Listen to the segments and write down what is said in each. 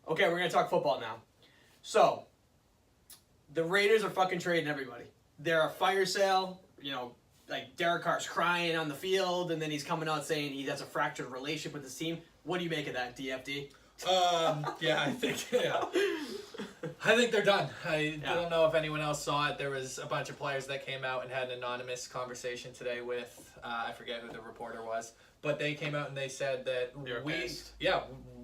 Okay, we're gonna talk football now. So, the Raiders are fucking trading everybody. They're a fire sale. You know, like Derek Carr's crying on the field, and then he's coming out saying he has a fractured relationship with his team. What do you make of that, DFD? Yeah, I think they're done. I don't know if anyone else saw it. There was a bunch of players that came out and had an anonymous conversation today with I forget who the reporter was, but they came out and they said that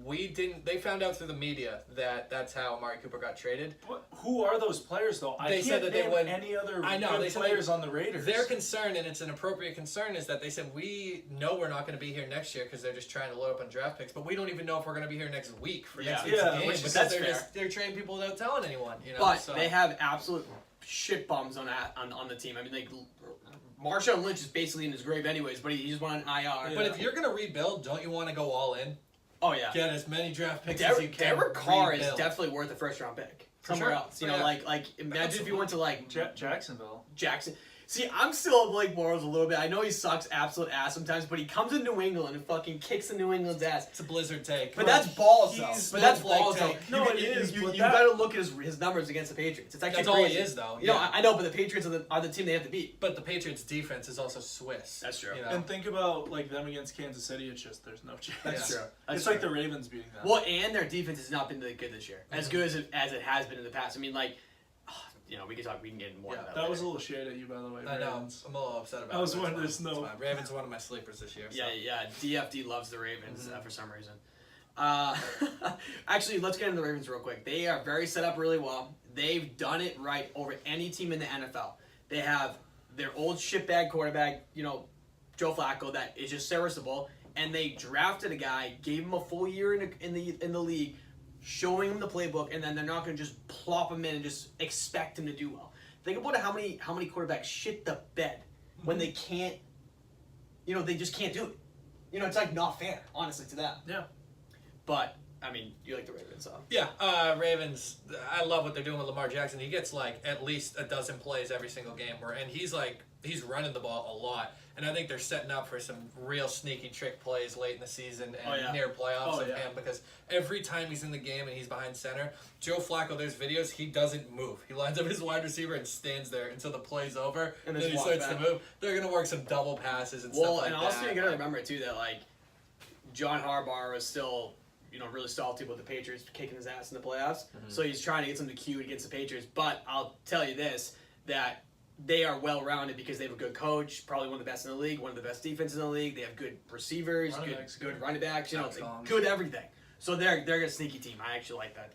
we didn't. They found out through the media that that's how Amari Cooper got traded. But who are those players though? They said that they went any other good players on the Raiders. Their concern, and it's an appropriate concern, is that they said we know we're not going to be here next year because they're just trying to load up on draft picks, but we don't even know if we're going to be here next week for next week's game because they're trading people without telling anyone. You know, but they have absolute shit bums on the team. I mean, like Marshawn Lynch is basically in his grave anyways, but he just went on IR. But if you're going to rebuild, don't you want to go all in? Oh yeah. Get as many draft picks as you can. Derek Carr is definitely worth a first round pick somewhere else. You know, like imagine if you went to like Jacksonville. See, I'm still Blake Bortles a little bit. I know he sucks absolute ass sometimes, but he comes in New England and fucking kicks the New England's ass. It's a blizzard take. But that's balls, though. But that's balls, though. No, it is. You got to look at his numbers against the Patriots. It's actually that's crazy. all he is, though. You know, I know, but the Patriots are the team they have to beat. But the Patriots' defense is also Swiss. That's true. You know? And think about like them against Kansas City. It's just there's no chance. That's true. It's like the Ravens beating them. Well, and their defense has not been that good this year. As good as it has been in the past. I mean, like, you know, we can get more of that. That was a little shade at you, by the way. I know. I'm a little upset about it. I was wondering, no. Ravens are one of my sleepers this year. So. Yeah. DFD loves the Ravens for some reason. Actually, let's get into the Ravens real quick. They are very set up really well. They've done it right over any team in the NFL. They have their old shitbag quarterback, you know, Joe Flacco, that is just serviceable, and they drafted a guy, gave him a full year in the league, showing him the playbook, and then they're not going to just plop him in and just expect him to do well. Think about how many quarterbacks shit the bed when they can't, you know, they just can't do it. You know, it's like not fair, honestly, to them. Yeah. But I mean, you like the Ravens, so. Yeah, Ravens. I love what they're doing with Lamar Jackson. He gets like at least a dozen plays every single game, and he's running the ball a lot. And I think they're setting up for some real sneaky trick plays late in the season and near playoffs of him, because every time he's in the game and he's behind center, Joe Flacco, there's videos, he doesn't move. He lines up his wide receiver and stands there until the play's over, and then he starts to move. They're going to work some double passes and stuff like that. Well, and also you got to remember, too, that, like, John Harbaugh was still, you know, really salty with the Patriots kicking his ass in the playoffs. Mm-hmm. So he's trying to get some to cue against the Patriots. But I'll tell you this, that they are well-rounded because they have a good coach, probably one of the best in the league, one of the best defenses in the league. They have good receivers, good running backs, you know, good everything. So they're a sneaky team. I actually like that.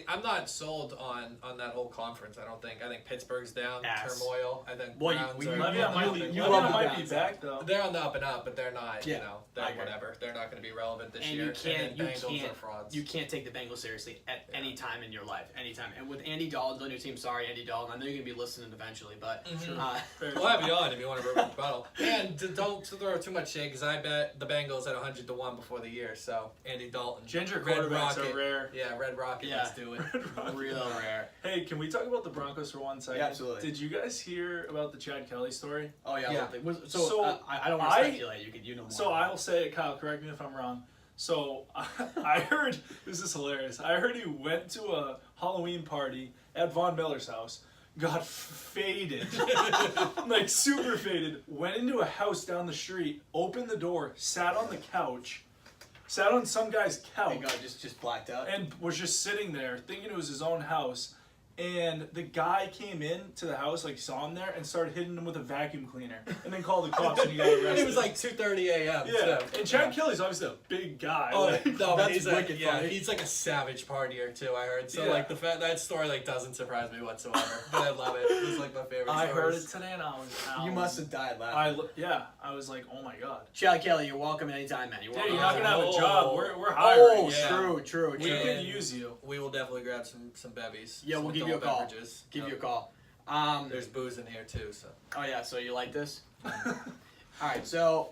I'm not sold on that whole conference. I think Pittsburgh's down, turmoil. I think Browns Le'Veon might be back though. They're on the up and up, but they're not. You know, they're whatever. They're not going to be relevant this year. Bengals are frauds. You can't take the Bengals seriously at any time in your life, anytime. And with Andy Dalton on your team, sorry Andy Dalton, I know you're going to be listening eventually, but we'll have you on if you want to rebuttal. And don't throw too much shade because I bet the Bengals at 100-1 before the year. So. Andy Dalton. Ginger quarterbacks are rare. Yeah, Red Rocket, let's do it. Real rare. Hey, can we talk about the Broncos for 1 second? Yeah, absolutely. Did you guys hear about the Chad Kelly story? Oh, yeah. So I don't want to speculate. You know more. So I'll say it, Kyle, correct me if I'm wrong. So I heard, this is hilarious, I heard he went to a Halloween party at Von Miller's house, got faded, like super faded, went into a house down the street, opened the door, sat on the couch, sat on some guy's couch. And got just blacked out. And was just sitting there thinking it was his own house. And the guy came in to the house, like saw him there, and started hitting him with a vacuum cleaner. And then called the cops and he got arrested. It was like 2:30 a.m. Yeah, and Chad Kelly's obviously a big guy. Oh, like, no, that's he's wicked funny. he's like a savage partier too, I heard. So like that story like doesn't surprise me whatsoever. But I love it. It's like my favorite I stories. heard it today and I was out. You must have died laughing. I was like, oh my god. Chad Kelly, you're welcome anytime, man. You're not gonna have a job. We're hiring. Oh, yeah. True. We could use you. We will definitely grab some bevies. Yeah, we'll give you a call. Give you a call. There's booze in here too, so. Oh yeah, so you like this? All right, so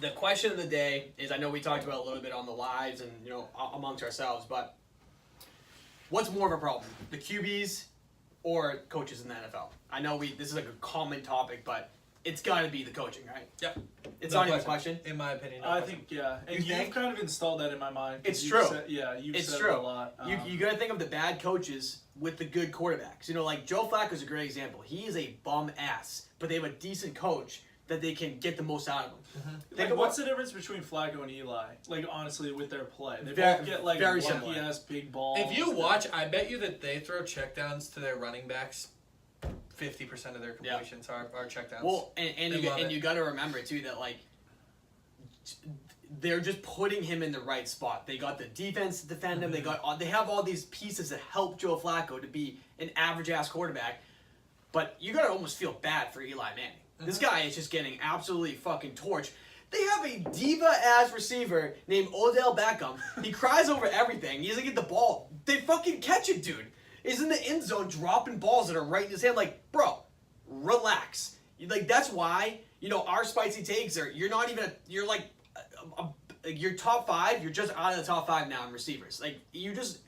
the question of the day is, I know we talked about it a little bit on the lives and amongst ourselves, but what's more of a problem, the QBs or coaches in the NFL? I know this is like a common topic, but it's got to be the coaching, right? Yep. It's No not even a question. In my opinion. No I question. think, yeah. And You you've think? kind of installed that in my mind. 'cause It's you've true. Said, yeah, you've It's said true. it a lot. You got to think of the bad coaches with the good quarterbacks. You know, like Joe Flacco's a great example. He is a bum ass, but they have a decent coach that they can get the most out of him. Think Like, of what's the difference between Flacco and Eli? Like, honestly, with their play, they Very- both get like very lucky similar. ass big balls. If you watch, I bet you that they throw checkdowns to their running backs. 50% of their completions are checkdowns. Well, and They love it. you got to remember too that like they're just putting him in the right spot. They got the defense to defend him. They have all these pieces that help Joe Flacco to be an average ass quarterback. But you got to almost feel bad for Eli Manning. This guy is just getting absolutely fucking torched. They have a diva-ass receiver named Odell Beckham. He cries over everything. He doesn't get the ball. They fucking catch it, dude. He's in the end zone dropping balls that are right in his hand. Like, bro, relax. Like, that's why, you know, our spicy takes are, you're not even, you're like, you're top 5. You're just out of the top 5 now in receivers. Like, you just,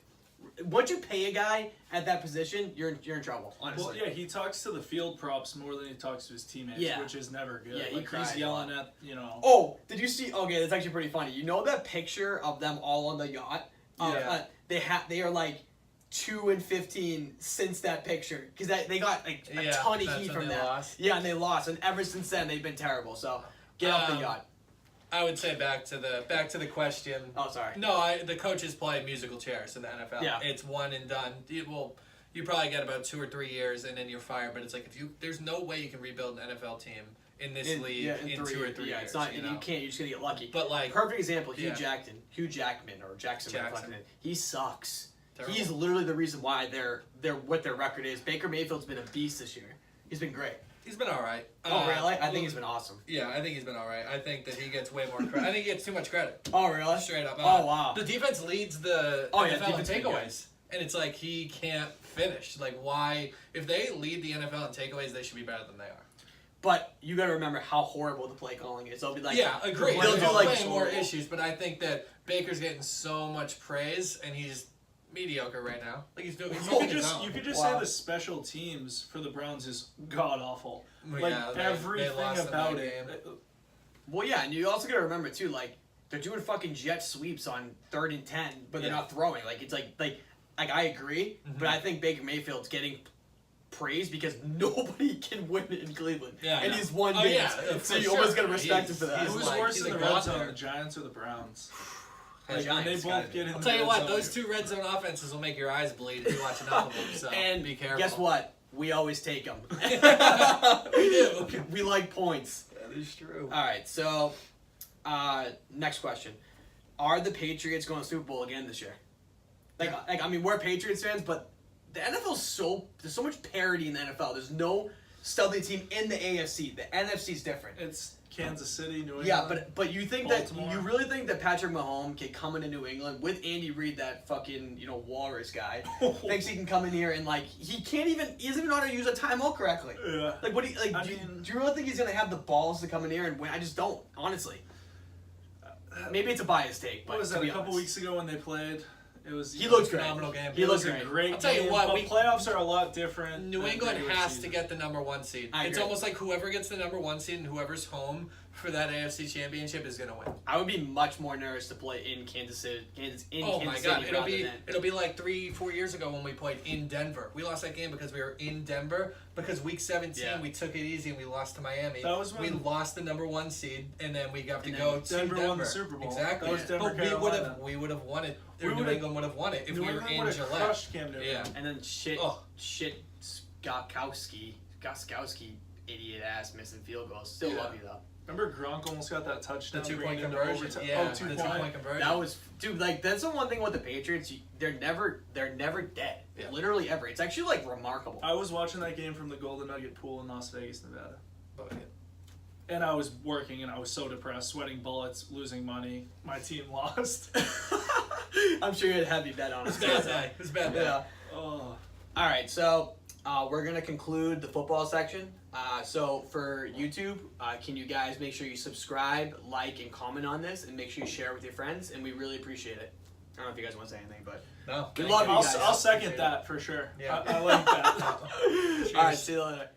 once you pay a guy at that position, you're in trouble, honestly. Well, yeah, he talks to the field props more than he talks to his teammates, Yeah. which is never good. Yeah, he like, cried he's a yelling lot. at, you know. Oh, did you see? Okay, that's actually pretty funny. You know that picture of them all on the yacht? Yeah. They are like 2 and 15 since that picture because they got like a Yeah, ton of that's heat when from they that. lost. Yeah, and they lost, and ever since then they've been terrible. So get off the yacht. I would say back to the question. Oh, sorry. No, the coaches play musical chairs in the NFL. Yeah. It's one and done. You probably get about 2 or 3 years and then you're fired. But it's like there's no way you can rebuild an NFL team in this league in 2 or 3 years. It's not. you You know? can't. You're just gonna get lucky. But like, Perfect example. Hugh Yeah. Jackman or Jackson. whatever the fuck Jackson. it is. He sucks. Terrible. He's literally the reason why they're what their record is. Baker Mayfield's been a beast this year. He's been great. he's been all right. Oh, really? I think he's been awesome. Yeah, I think he's been all right. I think that he gets way more credit. I think he gets too much credit. Oh, really? Straight up. Oh, wow. The defense leads the Oh, yeah, NFL in defense been takeaways. And it's like he can't finish. Like, why? If they lead the NFL in takeaways, they should be better than they are. But you got to remember how horrible the play calling is. They'll be like, Yeah, agree. They'll There's do like way more issues, but I think that Baker's getting so much praise, and he's mediocre right now. Like he's doing. He's You holding could his just own. you could just Wow. say the special teams for the Browns is god awful. Well, Like yeah, they everything lost in about that it. game. Well, yeah, and you also got to remember too, like they're doing fucking jet sweeps on 3rd and 10, but they're Yeah. not throwing. Like it's like I agree, but I think Baker Mayfield's getting praise because nobody can win in Cleveland. Yeah, and yeah. he's won Oh, games, yeah, so for you almost sure. got to respect him for that. He's Who's like- worse he's in a the red god zone, there. the Giants or the Browns? The Like, when they Giants, both gotta get in I'll the tell you red what, zone, those 2 red zone offenses will make your eyes bleed if you watch enough of them. So and be careful. guess what? We always take them. We do. We like points. That is true. All right, so next question: are the Patriots going to the Super Bowl again this year? Like, I mean, we're Patriots fans, but the NFL's there's so much parity in the NFL. There's no stealthy team in the AFC. The NFC's different. It's Kansas City, New England. Yeah, but you think Baltimore. that you really think that Patrick Mahomes can come into New England with Andy Reid, that fucking walrus guy, thinks he can come in here and like he isn't even know how to use a timeout correctly. Yeah. Like what do you I do? mean- Do you really think he's gonna have the balls to come in here and win? I just don't, honestly. Maybe it's a biased take, but What was to that? be A couple honest. weeks ago when they played, it was. He looks great. phenomenal game. He It looks was a great. great. I'll tell you game, what, but we- playoffs are a lot different. New than England regular has season. to get the number 1 seed. I It's agree. almost like whoever gets the number 1 seed and whoever's home for that AFC championship is going to win. I would be much more nervous to play in Kansas City. Oh my Kansas god, City it'll rather be than- it'll be like 3-4 years ago when we played in Denver. We lost that game because we were in Denver because week 17 Yeah. we took it easy and we lost to Miami. That was we when- lost the number 1 seed and then we got to And go then to Denver Denver. won the Super Bowl. Exactly. That was Denver, but Carolina. we would have won it. We Or New would've- England would have won it if New we were England in would've Gillette. crushed Cam Newton. Yeah. And then shit Oh. Goskowski, idiot ass missing field goals. Still Yeah. love you though. Remember Gronk almost got that touchdown. The 2-point bringing them conversion. overtime? Yeah, Oh, 2 the point. 2-point conversion. That was, dude. Like that's the one thing with the Patriots. They're never dead. Yeah. Literally ever. It's actually like remarkable. I was watching that game from the Golden Nugget pool in Las Vegas, Nevada. But, yeah. And I was working and I was so depressed, sweating bullets, losing money. My team lost. I'm sure you'd have you bet on it. It's a bad day. It's a bad day. Yeah. Oh. All right, so we're gonna conclude the football section. So for YouTube, can you guys make sure you subscribe, like, and comment on this, and make sure you share with your friends, and we really appreciate it. I don't know if you guys want to say anything, but No. We thank love you I'll, guys. I'll second Appreciate that for sure. Yeah. I like that. all right, see you later.